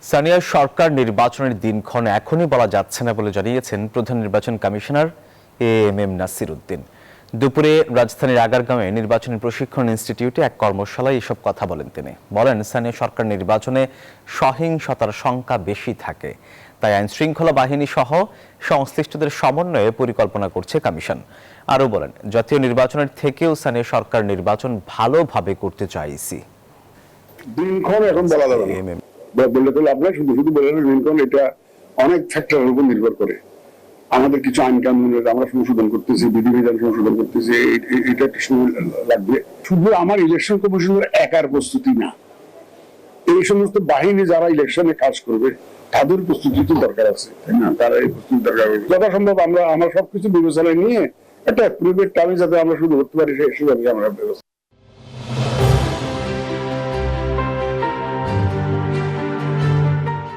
স্থানীয় সরকার নির্বাচনের দিনক্ষণ এখনই বলা যাচ্ছে না বলে জানিয়েছেন প্রধান নির্বাচন কমিশনার এএমএম নাসির উদ্দিন। দুপুরে রাজধানীর আগারগাঁওয়ে নির্বাচনী প্রশিক্ষণ ইনস্টিটিউটে এক কর্মশালায় এসব কথা বলেন তিনি। বলেন, স্থানীয় সরকার নির্বাচনে সহিংসতার সংখ্যা বেশি থাকে, তাই আইন শৃঙ্খলা বাহিনী সহ সংশ্লিষ্টদের সমন্বয়ে পরিকল্পনা করছে কমিশন। আরও বলেন, জাতীয় নির্বাচনের থেকেও স্থানীয় সরকার নির্বাচন ভালোভাবে করতে চাইছি। দিনক্ষণ এখন বলা যাবে না, বললে তো লাভ নাই। শুধু শুধু বলে দিনক্ষণ, এটা অনেক ফ্যাক্টরের উপর নির্ভর করে। আমাদের কিছু আইন কানুন আমরা সংশোধন করতেছি, বিধিবিধান সংশোধন করতেছি, এটা একটু সময় লাগবে। শুধু আমার ইলেকশন কমিশনের একার প্রস্তুতি না, এই সমস্ত বাহিনী যারা ইলেকশনে কাজ করবে তাদের প্রস্তুতি তো দরকার আছে, তাই না? তারা এই প্রস্তুতি দরকার হবে। যথাসম্ভব আমরা সবকিছু বিবেচনায় নিয়ে একটা অ্যাপ্রোপ্রিয়েট টাইমে যাতে আমরা শুরু করতে পারি সেভাবে আমরা ব্যবস্থা